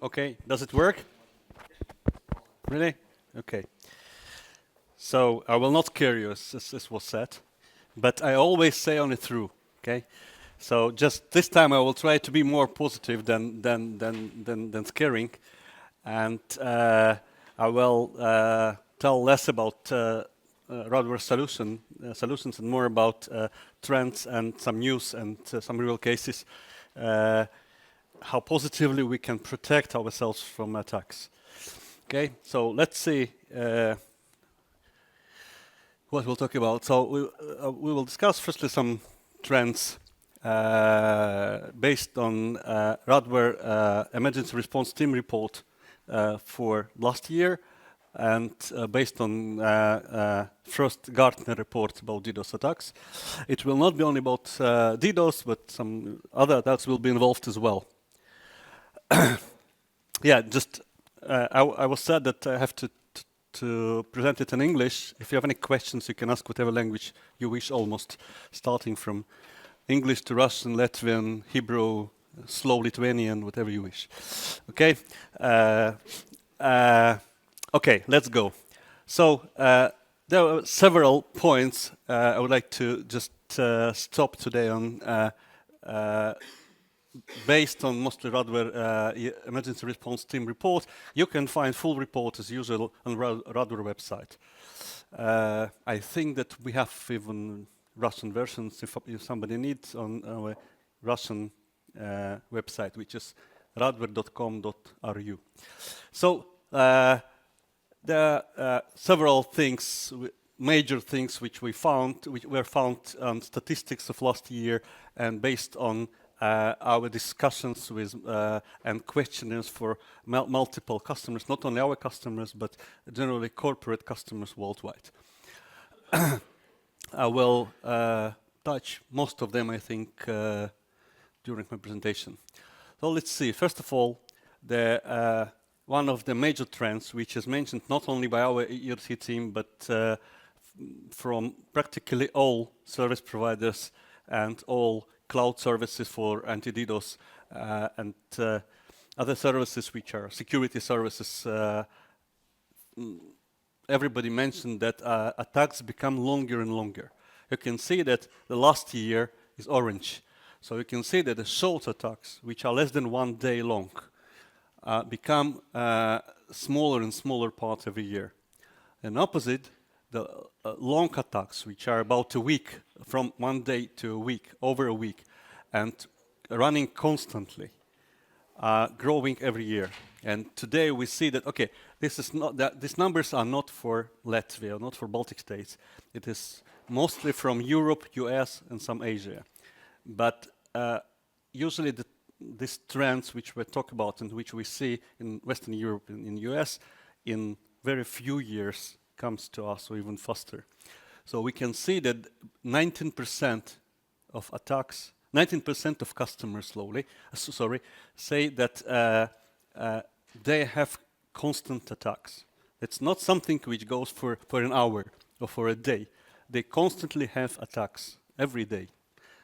Okay, does it work? Really? Okay. So I will not scare you, as this was said, but I always say only true. Okay. So just this time I will try to be more positive than scaring, and I will tell less about Radware solutions and more about trends and some news and some real cases. How positively we can protect ourselves from attacks. Okay, so let's see what we'll talk about. So we will discuss firstly some trends based on Radware emergency response team report for last year, and based on first Gartner report about DDoS attacks. It will not be only about DDoS, but some other attacks will be involved as well. Yeah, just I was said that I have to present it in English. If you have any questions, you can ask whatever language you wish, almost starting from English to Russian, Latvian, Hebrew, slow Lithuanian, whatever you wish. Okay, okay, let's go. So there are several points I would like to just stop today on. Based on mostly Radware emergency response team report. You can find full report as usual on Radware website. I think that we have even Russian versions if somebody needs on our Russian website, which is radware.com.ru. So there are several things, major things which we found, which were found on statistics of last year, and based on our discussions with and questionnaires for multiple customers, not only our customers, but generally corporate customers worldwide. I will touch most of them, I think, during my presentation. So let's see. First of all, one of the major trends, which is mentioned not only by our ERC team, but from practically all service providers and all cloud services for anti-DDoS and other services which are security services. Everybody mentioned that attacks become longer and longer. You can see that the last year is orange. So you can see that the short attacks, which are less than 1 day long, become smaller and smaller part every year. And opposite, the long attacks, which are about a week, from 1 day to a week, over a week, and running constantly, growing every year. And today we see that, okay, this is not that these numbers are not for Latvia, not for Baltic states. It is mostly from Europe, US, and some Asia. But usually these trends which we talk about and which we see in Western Europe and in US, in very few years comes to us, or even faster. So we can see that 19% of attacks, 19% of customers say that they have constant attacks. It's not something which goes for an hour or for a day. They constantly have attacks every day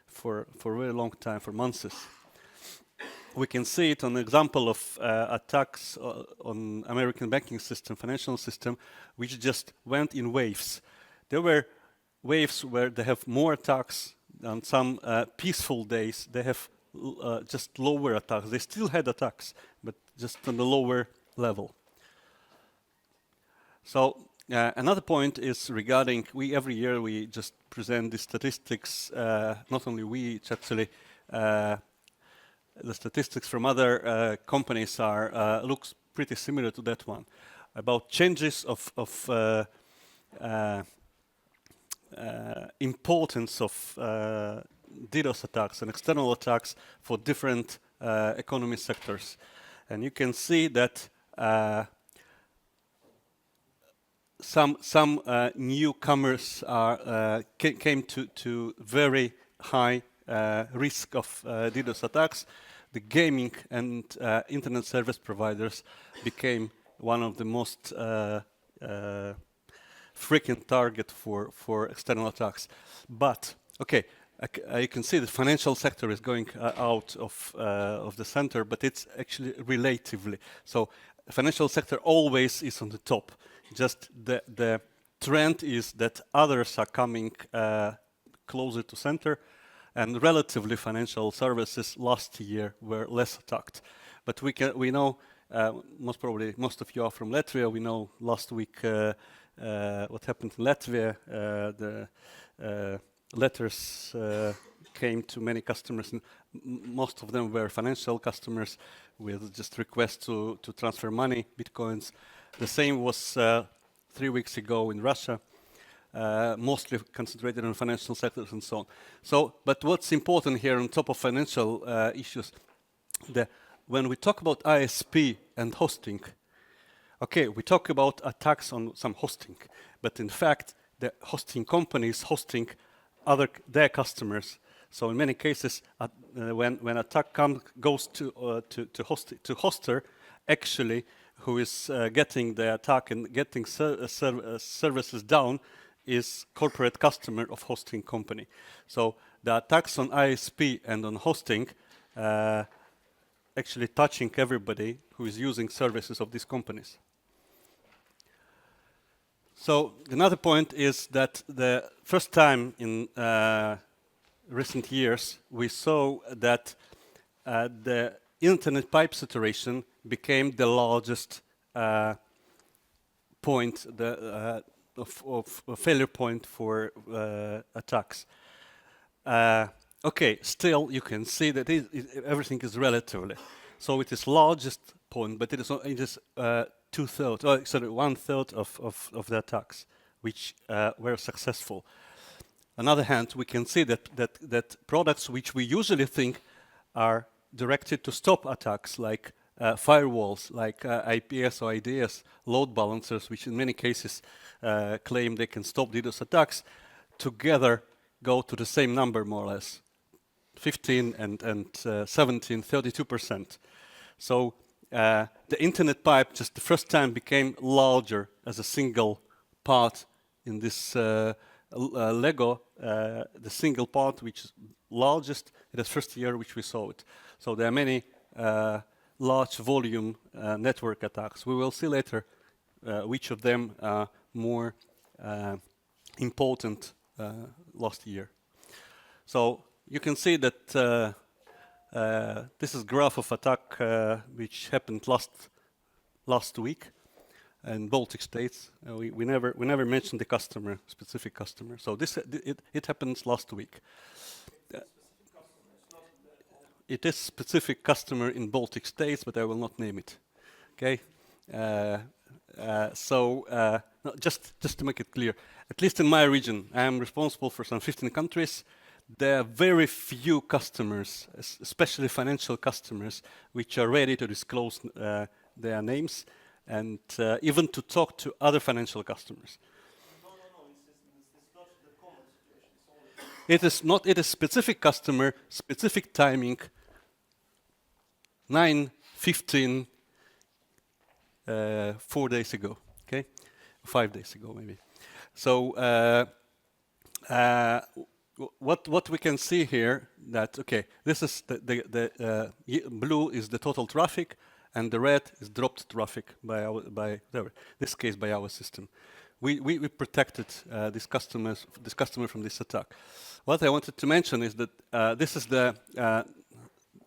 for a very long time, for months. We can see it on an example of attacks on American banking system, financial system, which just went in waves. There were waves where they have more attacks. On some peaceful days, they have just lower attacks. They still had attacks, but just on the lower level. So another point is regarding, every year we just present the statistics, not only we, it's actually the statistics from other companies looks pretty similar to that one, about changes of importance of DDoS attacks and external attacks for different economy sectors. And you can see that some newcomers came to very high risk of DDoS attacks. The gaming and internet service providers became one of the most frequent target for external attacks. But okay, you can see the financial sector is going out of the center, but it's actually relatively. So financial sector always is on the top. Just the trend is that others are coming closer to center, and relatively financial services last year were less attacked. But we know, most probably most of you are from Latvia. We know last week what happened in Latvia. The letters came to many customers, and most of them were financial customers with just requests to transfer money, bitcoins. The same was 3 weeks ago in Russia, mostly concentrated on financial sectors and so on. So, but what's important here on top of financial issues, when we talk about ISP and hosting, okay, we talk about attacks on some hosting, but in fact, the hosting companies hosting their customers. So in many cases, when attack goes to hoster, actually, who is getting the attack and getting services down is corporate customer of hosting company. So the attacks on ISP and on hosting actually touching everybody who is using services of these companies. So another point is that the first time in recent years we saw that the internet pipe saturation became the largest point of failure point for attacks. Okay, still you can see that everything is relatively. So it is largest point, but it is 1/3 of the attacks which were successful. On the other hand, we can see that products which we usually think are directed to stop attacks, like firewalls, like IPS or IDS, load balancers, which in many cases claim they can stop DDoS attacks, together go to the same number more or less, 15 and 17, 32%. So the internet pipe just the first time became larger as a single part in this Lego, the single part which is largest in the first year which we saw it. So there are many large volume network attacks. We will see later which of them are more important last year. So you can see that this is graph of attack which happened last week in Baltic states. We never mentioned the specific customer. So it happens last week. It is specific customer in Baltic states, but I will not name it. Okay. No, just to make it clear, at least in my region, I am responsible for some 15 countries. There are very few customers, especially financial customers, which are ready to disclose their names and even to talk to other financial customers. No, it's not the common situation. It is specific customer, specific timing, 9:15, 4 days ago, okay? 5 days ago, maybe. So what we can see here that, okay, this is the blue is the total traffic, and the red is dropped traffic by this case by our system. We protected this customer from this attack. What I wanted to mention is that this is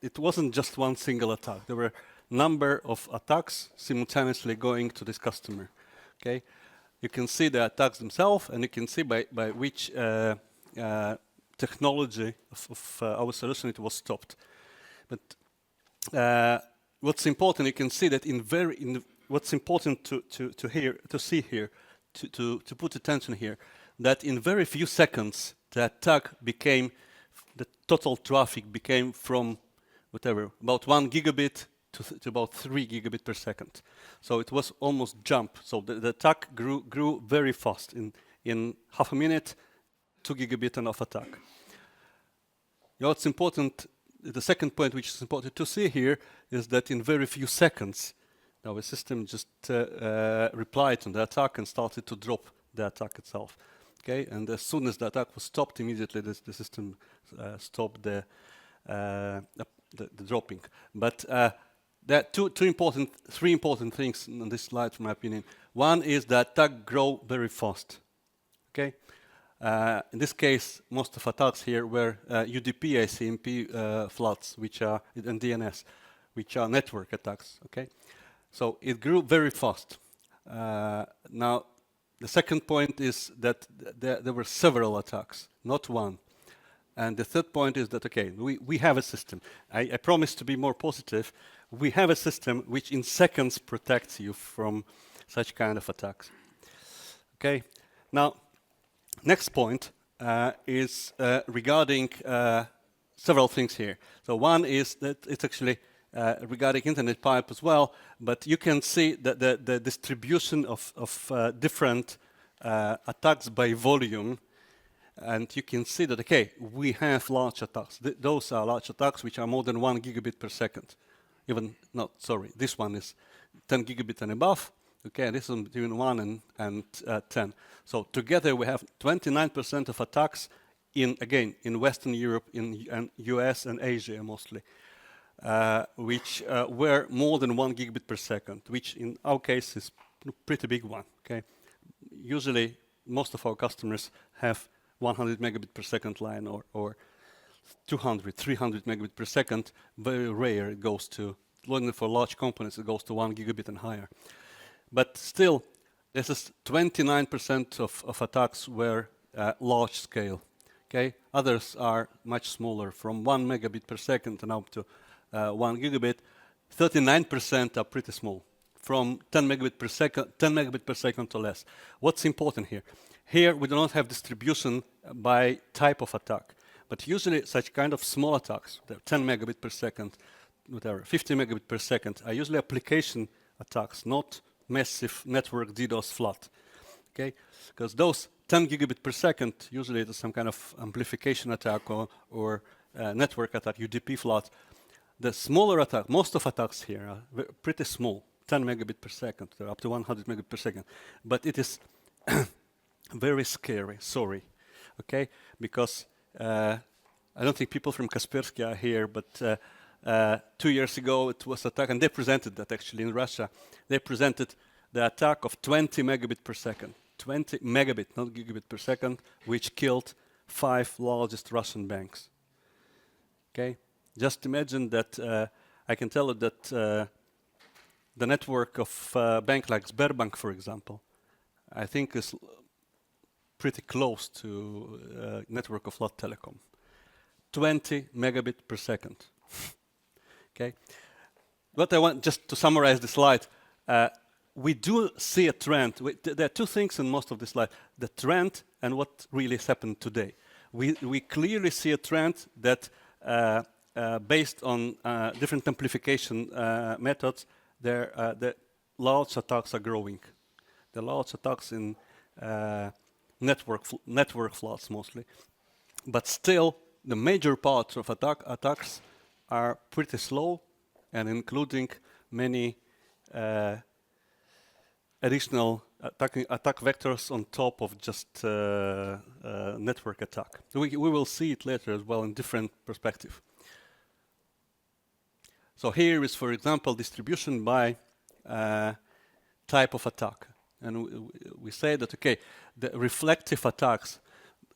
it wasn't just one single attack. There were a number of attacks simultaneously going to this customer. Okay, you can see the attacks themselves, and you can see by which technology of our solution it was stopped. But what's important, you can see that what's important to see here, to put attention here, that in very few seconds the total traffic became from about 1 gigabit to about 3 gigabit per second. So it was almost jump. So the attack grew very fast. In half a minute, 2 gigabit and of attack. What's important, the second point which is important to see here is that in very few seconds, our system just replied to the attack and started to drop the attack itself. Okay, and as soon as the attack was stopped, immediately the system stopped the dropping. But there are three important things on this slide, from my opinion. One is that attack grow very fast. Okay, in this case, most of attacks here were UDP, ICMP floods, which are and DNS, which are network attacks. Okay, so it grew very fast. Now, the second point is that there were several attacks, not one. And the third point is that, okay, we have a system. I promise to be more positive. We have a system which in seconds protects you from such kind of attacks. Okay, now, next point is regarding several things here. So one is that it's actually regarding internet pipe as well, but you can see that the distribution of different attacks by volume, and you can see that, okay, we have large attacks. Those are large attacks which are more than 1 gigabit per second. Even, no, sorry, this one is 10 gigabit and above. Okay, this is between 1 and 10. So together we have 29% of attacks in Western Europe, in US and Asia mostly, which were more than 1 gigabit per second, which in our case is a pretty big one. Okay, usually most of our customers have 100 megabit per second line or 200, 300 megabit per second. Very rare it goes to, only for large components it goes to 1 gigabit and higher. But still, this is 29% of attacks were large scale. Okay, others are much smaller, from 1 megabit per second and up to 1 gigabit. 39% are pretty small, from 10 megabit per second or less. What's important here? Here we do not have distribution by type of attack, but usually such kind of small attacks, they're 10 megabit per second, whatever, 50 megabit per second, are usually application attacks, not massive network DDoS flood. Okay, because those 10 gigabit per second, usually it is some kind of amplification attack or network attack, UDP flood. The smaller attack, most of attacks here are pretty small, 10 megabit per second, they're up to 100 megabit per second, but it is very scary, sorry, okay, because I don't think people from Kaspersky are here, but 2 years ago it was attack, and they presented that actually in Russia. They presented the attack of 20 megabit per second, 20 megabit, not gigabit per second, which killed 5 largest Russian banks. Okay, just imagine that. I can tell you that the network of a bank like Sberbank, for example, I think is pretty close to network of Lot Telecom. 20 megabit per second. Okay, what I want, just to summarize the slide, we do see a trend. There are two things in most of the slide: the trend and what really has happened today. We clearly see a trend that, based on different amplification methods, the large attacks are growing. The large attacks in network floods mostly, but still the major part of attacks are pretty slow, and including many additional attack vectors on top of just network attack. We will see it later as well in different perspective. So here is, for example, distribution by type of attack. And we say that, okay, the reflective attacks,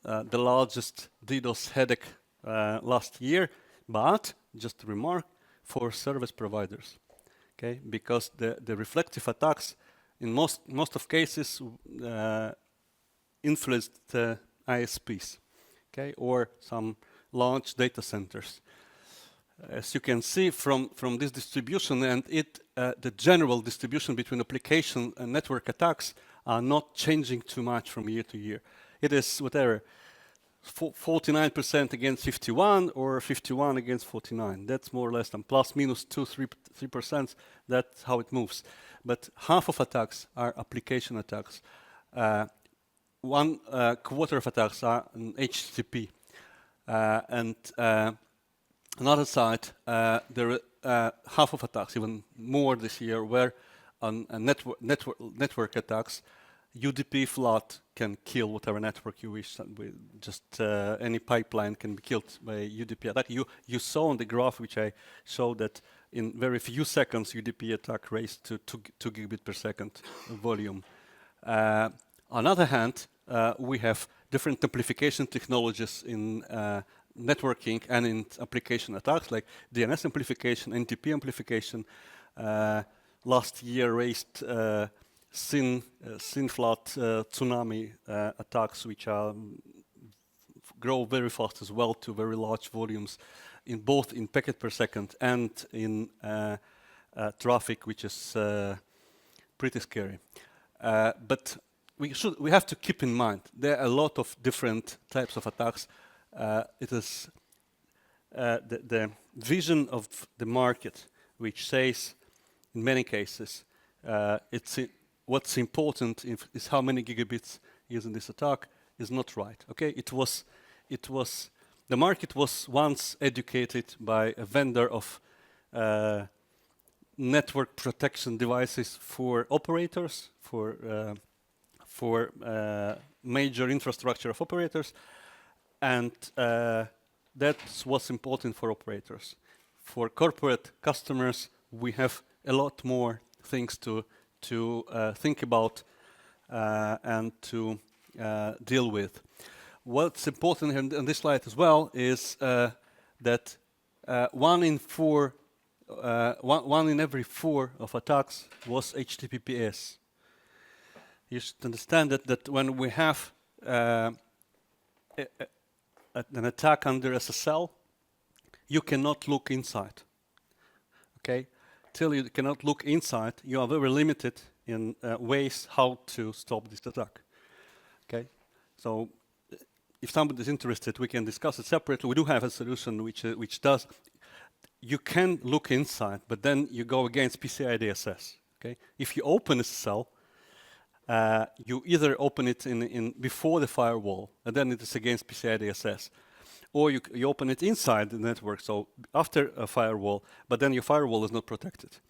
the largest DDoS headache last year, but just a remark, for service providers, okay, because the reflective attacks in most of cases influenced ISPs, okay, or some large data centers. As you can see from this distribution, and the general distribution between application and network attacks are not changing too much from year to year. It is whatever, 49% against 51 or 51 against 49. That's more or less than plus minus 3%. That's how it moves. But half of attacks are application attacks. 1/4 of attacks are on HTTP. And another side, there are half of attacks, even more this year, were on network attacks UDP flood can kill whatever network you wish. Just any pipeline can be killed by UDP attack. You saw on the graph which I showed that in very few seconds UDP attack raised to 2 gigabit per second volume. On the other hand, we have different amplification technologies in networking and in application attacks like DNS amplification, NTP amplification. Last year raised SYN flood tsunami attacks, which are grow very fast as well to very large volumes, in both in packet per second and in traffic, which is pretty scary. But we have to keep in mind there are a lot of different types of attacks. It is the vision of the market, which says in many cases what's important is how many gigabits is in this attack, is not right. Okay, the market was once educated by a vendor of network protection devices for operators, for major infrastructure of operators, and that's what's important for operators. For corporate customers, we have a lot more things to think about and to deal with. What's important in this slide as well is that one in every four of attacks was HTTPS. You should understand that when we have an attack under SSL, you cannot look inside. Okay, till you cannot look inside, you are very limited in ways how to stop this attack. Okay, so if somebody is interested, we can discuss it separately. We do have a solution which does. You can look inside, but then you go against PCI DSS. Okay, if you open SSL, you either open it in before the firewall, and then it is against PCI DSS, or you open it inside the network, so after a firewall, but then your firewall is not protected.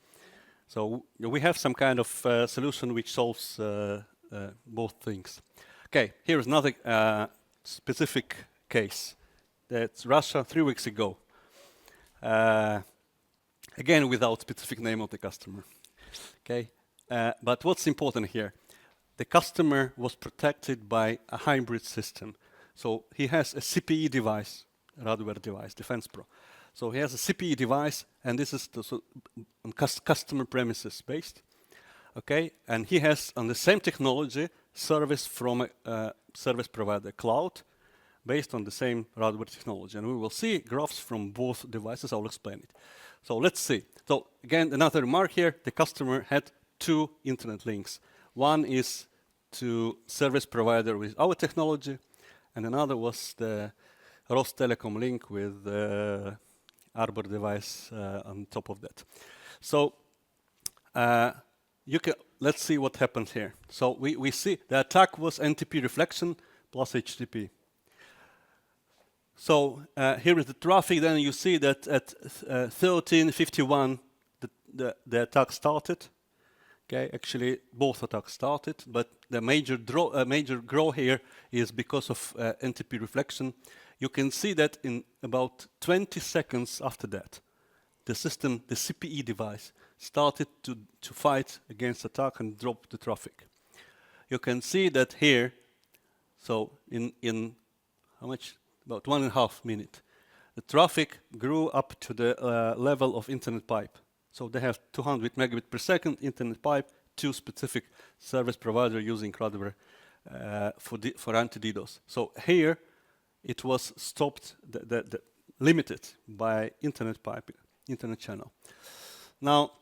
So we have some kind of solution which solves both things. Okay, here is another specific case. That's Russia 3 weeks ago. Again, without specific name of the customer. Okay, but what's important here? The customer was protected by a hybrid system. So he has a CPE device, Radware device, Defense Pro. So he has a CPE device, and this is on customer premises based. Okay, and he has on the same technology service from a service provider cloud based on the same Radware technology. And we will see graphs from both devices. I'll explain it. So let's see. So again, another remark here, the customer had 2 internet links. One is to service provider with our technology, and another was the Rostelecom link with the Arbor device on top of that. So let's see what happened here. So we see the attack was NTP reflection plus HTTP. So here is the traffic. Then you see that at 13:51 the attack started. Okay, actually both attacks started, but the major growth here is because of NTP reflection. You can see that in about 20 seconds after that, the system, the CPE device, started to fight against attack and drop the traffic. You can see that here, so in how much? About 1.5 minutes, the traffic grew up to the level of internet pipe. So they have 200 megabit per second internet pipe, 2 specific service provider using Radware for anti-DDoS. So here it was stopped, limited by internet pipe, internet channel. Now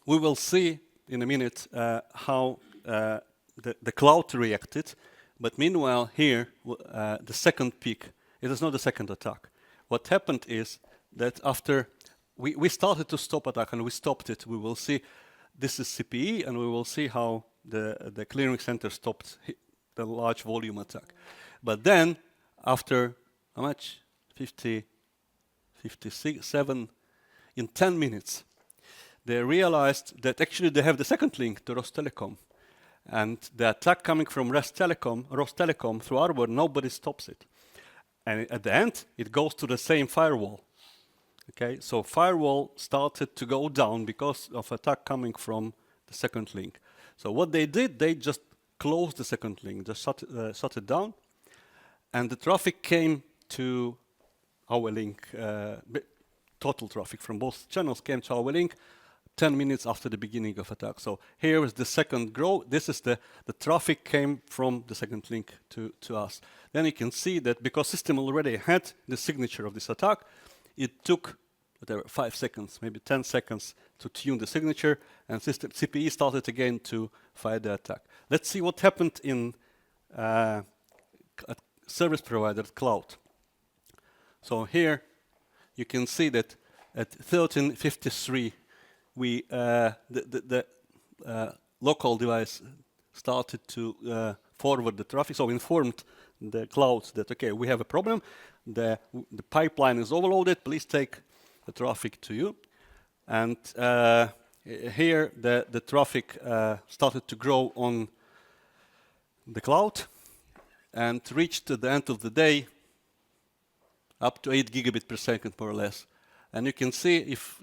we will see in a minute how the cloud reacted. But meanwhile here, the second peak, it is not the second attack. What happened is that after we started to stop attack and we stopped it, we will see this is CPE, and we will see how the clearing center stopped the large volume attack. But then after how much? 57, in 10 minutes, they realized that actually they have the second link to Rostelecom. And the attack coming from Rostelecom through Radware, nobody stops it. And at the end, it goes to the same firewall. Okay, so firewall started to go down because of attack coming from the second link. So what they did, they just closed the second link, just shut it down, and the traffic came to our link. Total traffic from both channels came to our link 10 minutes after the beginning of attack. So here is the second grow. This is the traffic came from the second link to us. Then you can see that because system already had the signature of this attack, it took whatever 5 seconds, maybe 10 seconds to tune the signature, and system CPE started again to fight the attack. Let's see what happened in service provider cloud. So here you can see that at 13:53 we the local device started to forward the traffic. So informed the cloud that okay, we have a problem. The pipeline is overloaded. Please take the traffic to you. And here the traffic started to grow on the cloud and reached at the end of the day up to 8 gigabit per second, more or less. And you can see if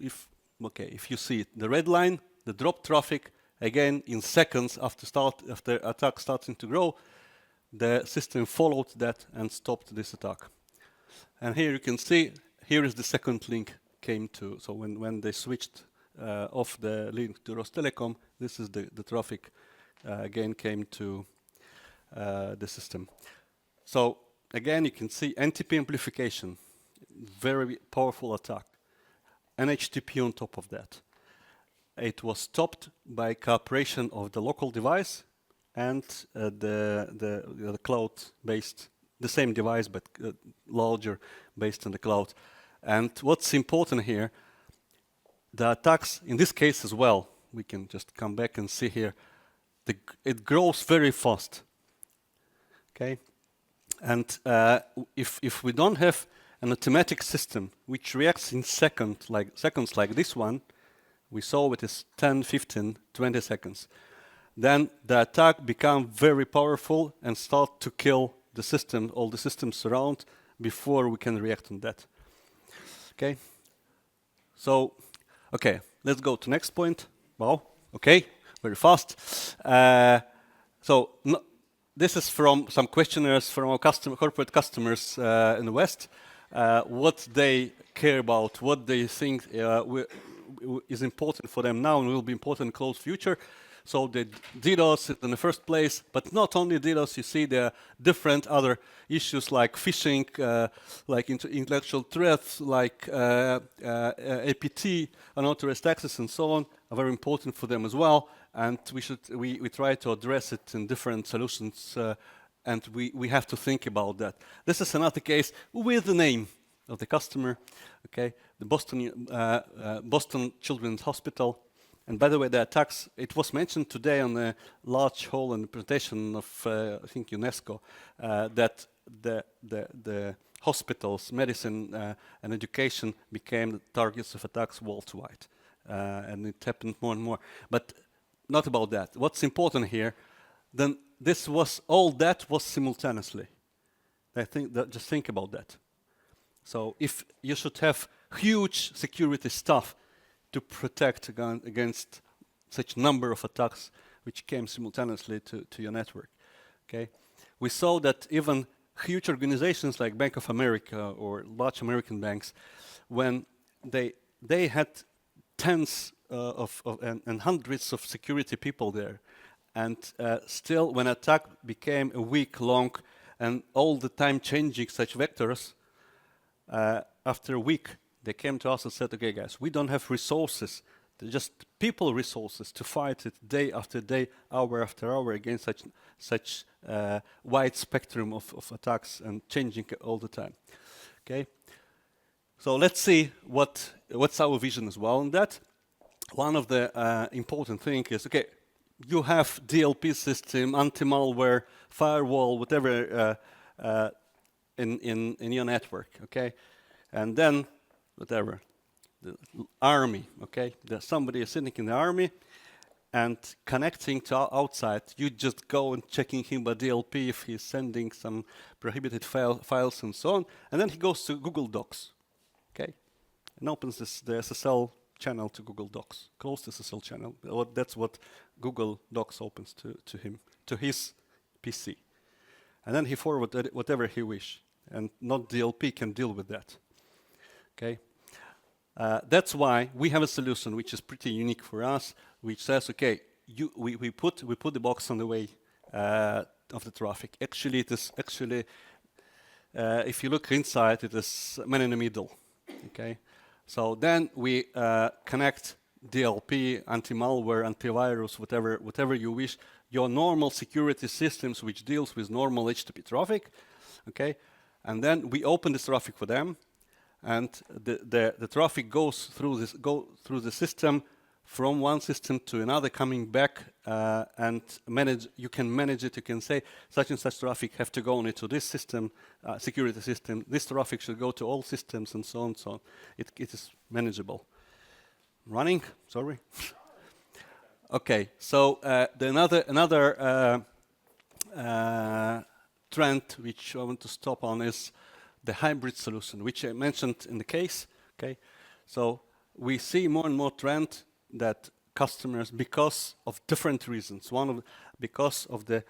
you see it, the red line, the drop traffic, again in seconds after attack starting to grow, the system followed that and stopped this attack. And here you can see, here is the second link came to, so when they switched off the link to Rostelecom, this is the traffic again came to the system. So again, you can see NTP amplification, very powerful attack. NHTP on top of that. It was stopped by cooperation of the local device and the cloud-based, the same device but larger, based on the cloud. And what's important here, the attacks in this case as well, we can just come back and see here, it grows very fast. Okay, and if we don't have an automatic system which reacts in seconds like this one, we saw it is 10, 15, 20 seconds. Then the attack become very powerful and start to kill the system, all the systems around, before we can react on that. Okay, so okay, let's go to next point. Wow, okay, very fast. This is from some questionnaires from our corporate customers in the West. What they care about, what they think is important for them now and will be important in close future. So the DDoS in the first place, but not only DDoS, you see there are different other issues like phishing, like intellectual threats, like APT, unauthorized access and so on, are very important for them as well. And we try to address it in different solutions, and we have to think about that. This is another case with the name of the customer, okay, the Boston Children's Hospital. And by the way, the attacks, it was mentioned today on the large hall in the presentation of, I think, UNESCO, that the hospitals, medicine and education became the targets of attacks worldwide. And it happened more and more. But not about that. What's important here, then all that was simultaneously. I think that, just think about that. So if you should have huge security stuff to protect against such number of attacks which came simultaneously to your network. Okay, we saw that even huge organizations like Bank of America or large American banks, when they had tens and hundreds of security people there, and still when attack became a week long and all the time changing such vectors, after a week they came to us and said, okay guys, we don't have resources, just people resources to fight it day after day, hour after hour against such wide spectrum of attacks and changing all the time. Okay, so let's see what's our vision as well on that. One of the important things is, okay, you have DLP system, anti-malware, firewall, whatever in your network, okay, and then whatever, the army, okay, there's somebody sitting in the army, and connecting to outside. You just go and checking him by DLP if he's sending some prohibited files and so on, and then he goes to Google Docs, okay, and opens the SSL channel to Google Docs, closed SSL channel. That's what Google Docs opens to him, to his PC. And then he forwards whatever he wish, and not DLP can deal with that. Okay, that's why we have a solution which is pretty unique for us, which says, okay, we put the box on the way of the traffic. Actually, it is if you look inside, it is man in the middle. Okay, so then we connect DLP, anti-malware, antivirus, whatever you wish, your normal security systems which deals with normal HTTP traffic, okay, and then we open this traffic for them, and the traffic goes through the system from one system to another, coming back and manage. You can manage it. You can say such and such traffic have to go only to this system, security system. This traffic should go to all systems, and so on. So it is manageable. Running? Sorry. Okay. So another trend which I want to stop on is the hybrid solution, which I mentioned in the case. Okay. So we see more and more trend that customers, because of different reasons, because of the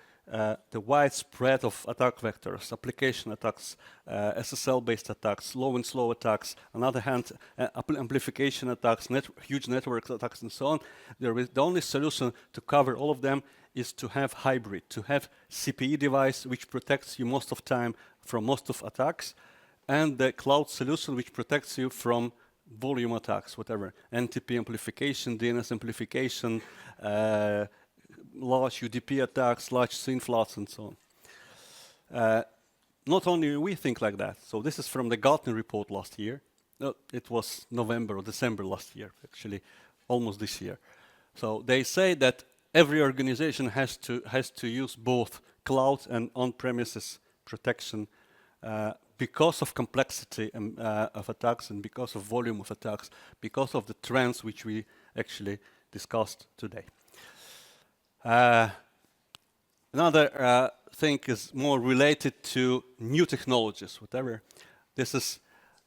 widespread of attack vectors, application attacks, SSL-based attacks, low and slow attacks, on the other hand, amplification attacks, huge network attacks, and so on. The only solution to cover all of them is to have hybrid, to have CPE device which protects you most of time from most of attacks, and the cloud solution which protects you from volume attacks, whatever, NTP amplification, DNS amplification, large UDP attacks, large SYN floods, and so on. Not only we think like that. So this is from the Gartner report last year. No, it was November or December last year, actually, almost this year. So they say that every organization has to use both cloud and on-premises protection because of complexity of attacks and because of volume of attacks, because of the trends which we actually discussed today. Another thing is more related to new technologies, whatever. This is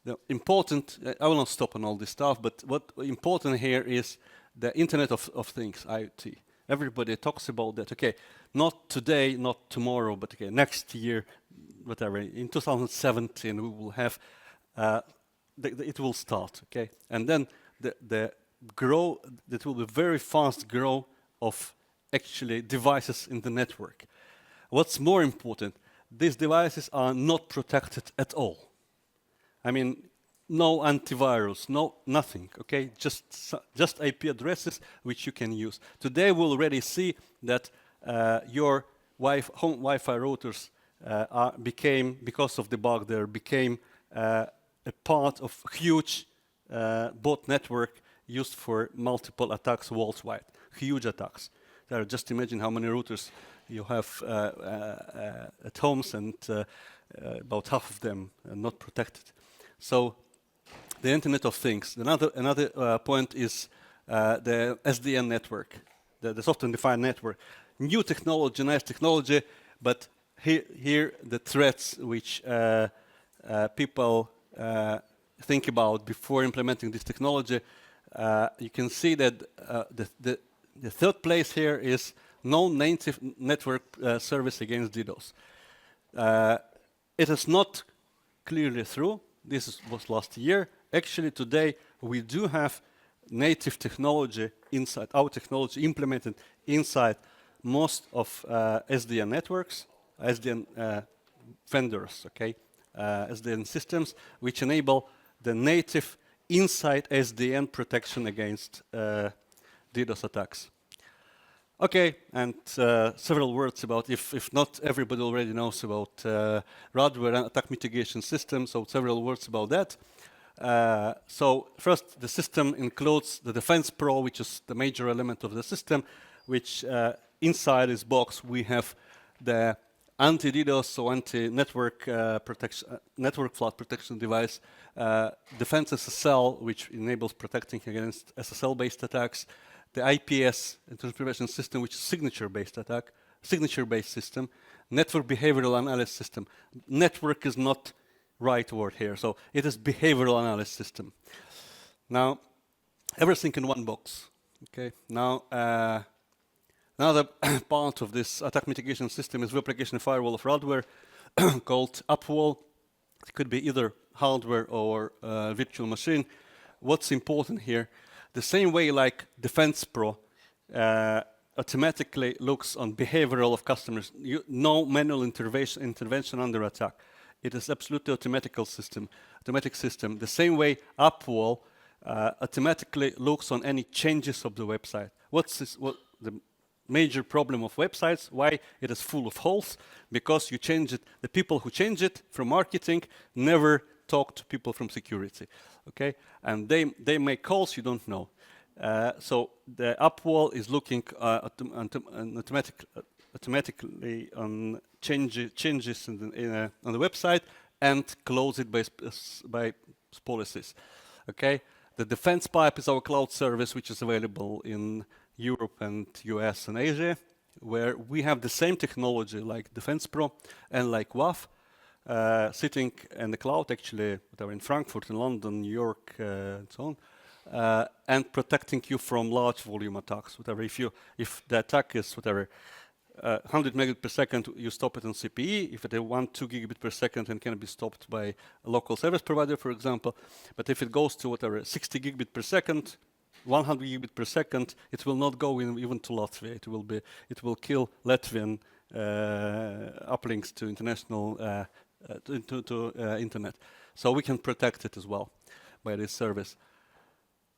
the important. I will not stop on all this stuff, but what important here is the Internet of Things, IoT. Everybody talks about that. Okay, not today, not tomorrow, but okay, next year, whatever. In 2017, we will have. It will start. Okay, and then the grow. That will be very fast growth of actually devices in the network. What's more important, these devices are not protected at all. I mean, no antivirus, no nothing, okay? Just IP addresses which you can use. Today we'll already see that your home Wi-Fi routers became, because of the bug there, became a part of huge bot network used for multiple attacks worldwide, huge attacks. Just imagine how many routers you have at homes, and about half of them are not protected. So the Internet of Things. Another point is the SDN network, the software-defined network. New technology, nice technology, but here the threats which people think about before implementing this technology. You can see that the third place here is no native network service against DDoS. It is not clearly true. This was last year. Actually, today we do have native technology inside, our technology implemented inside most of SDN networks, SDN vendors, okay, SDN systems, which enable the native inside SDN protection against DDoS attacks. Okay, and several words about, if not everybody already knows about Radware and attack mitigation system, so several words about that. So first, the system includes the Defense Pro, which is the major element of the system, which inside this box we have the anti-DDoS, so anti-network protection, network flood protection device, Defense SSL, which enables protecting against SSL-based attacks, the IPS, intrusion prevention system, which is signature-based attack, signature-based system, network behavioral analysis system. Network is not right word here, so it is behavioral analysis system. Now, everything in one box. Okay. Now, another part of this attack mitigation system is replication firewall of Radware called Upwall. It could be either hardware or virtual machine. What's important here? The same way like Defense Pro automatically looks on behavioral of customers. No manual intervention under attack. It is absolutely automatic system. The same way Upwall automatically looks on any changes of the website. What's this? What the major problem of websites? Why it is full of holes? Because you change it. The people who change it from marketing never talk to people from security. Okay, and they make calls you don't know. So the Upwall is looking automatically on changes on the website and close it by policies. Okay, the Defense Pipe is our cloud service, which is available in Europe and US and Asia, where we have the same technology like Defense Pro and like WAF, sitting in the cloud, actually, whatever, in Frankfurt, in London, New York, and so on, and protecting you from large volume attacks. Whatever, if the attack is whatever 100 megabit per second, you stop it on CPE. If it is 2 gigabit per second, and can be stopped by a local service provider, for example. But if it goes to whatever 60 gigabit per second, 100 gigabit per second, it will not go even to Latvia. It will kill Latvian uplinks to international internet. So we can protect it as well by this service.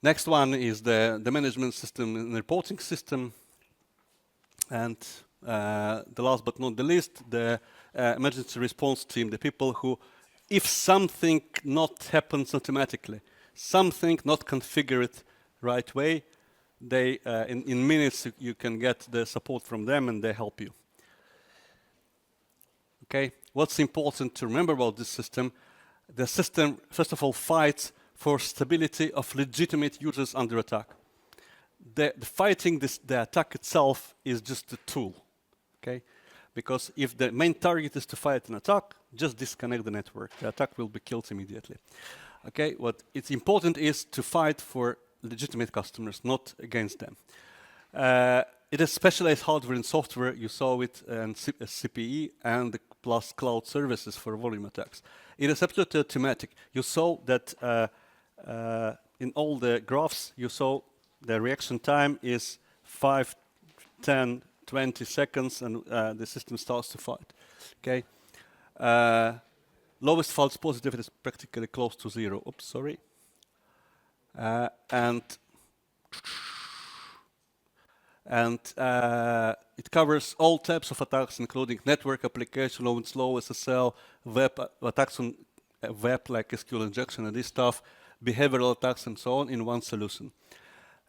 Next one is the management system and reporting system, and the last but not the least, the emergency response team, the people who, if something not happens automatically, something not configured right way, they in minutes you can get the support from them and they help you. Okay, what's important to remember about this system? The system, first of all, fights for stability of legitimate users under attack. The fighting the attack itself is just a tool, okay? Because if the main target is to fight an attack, just disconnect the network. The attack will be killed immediately. Okay, what it's important is to fight for legitimate customers, not against them. It is specialized hardware and software. You saw it in CPE and the plus cloud services for volume attacks. It is absolutely automatic. You saw that in all the graphs, you saw the reaction time is 5, 10, 20 seconds, and the system starts to fight. Okay. Lowest false positive is practically close to 0. Oops, sorry. And it covers all types of attacks, including network application, low and slow, SSL, web attacks on web like SQL injection and this stuff, behavioral attacks and so on in one solution.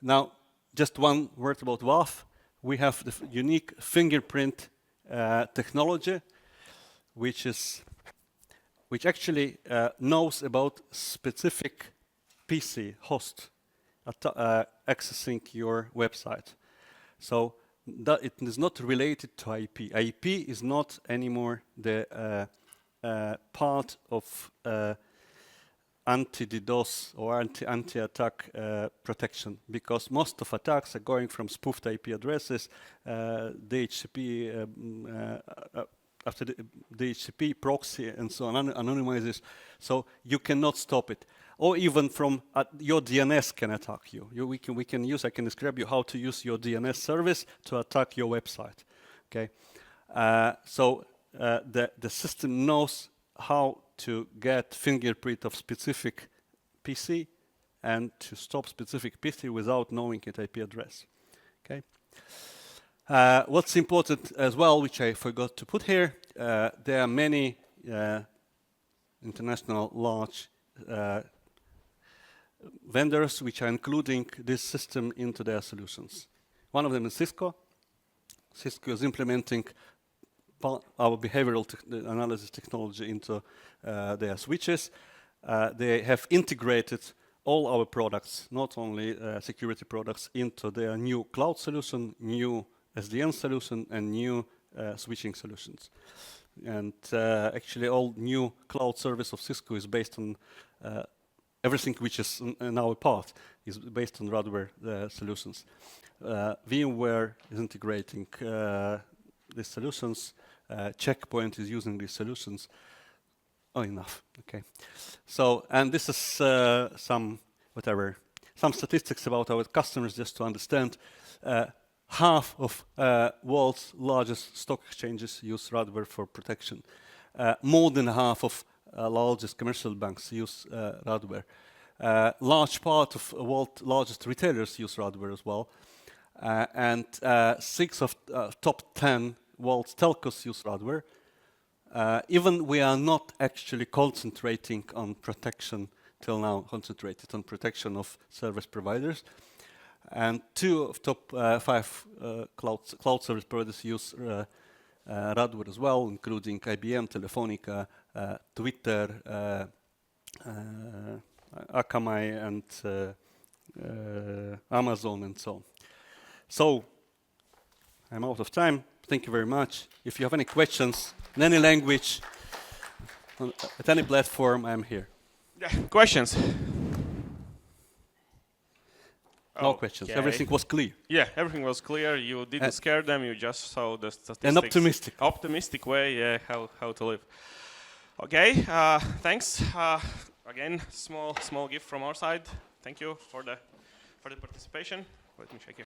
Now, just one word about WAF. We have the unique fingerprint technology, which actually knows about specific PC host accessing your website. So that it is not related to IP. IP is not anymore the part of anti-DDoS or anti-attack protection, because most of attacks are going from spoofed IP addresses, DHCP, after the DHCP proxy and so on, anonymizes. So you cannot stop it. Or even from your DNS can attack you. I can describe you how to use your DNS service to attack your website. Okay, so the system knows how to get fingerprint of specific PC and to stop specific PC without knowing its IP address. Okay. What's important as well, which I forgot to put here, there are many international large vendors which are including this system into their solutions. One of them is Cisco. Cisco is implementing our behavioral analysis technology into their switches. They have integrated all our products, not only security products, into their new cloud solution, new SDN solution, and new switching solutions. And actually, all new cloud service of Cisco is based on everything which is in our part is based on Radware solutions. VMware is integrating these solutions. Checkpoint is using these solutions. Oh, enough. Okay. So, and this is some statistics about our customers, just to understand. Half of world's largest stock exchanges use Radware for protection. More than half of largest commercial banks use Radware. Large part of world's largest retailers use Radware as well. And 6 of top 10 world's telcos use Radware. Even we are not actually concentrating on protection till now, concentrated on protection of service providers. And 2 of top 5 cloud service providers use Radware as well, including IBM, Telefonica, Twitter, Akamai, and Amazon, and so on. So, I'm out of time. Thank you very much. If you have any questions in any language, at any platform, I'm here. Yeah, questions? No questions. Everything was clear. Yeah, everything was clear. You didn't scare them. You just saw the statistics. An optimistic. Optimistic way, yeah, how to live. Okay, thanks. Again, small gift from our side. Thank you for the participation. Let me check you.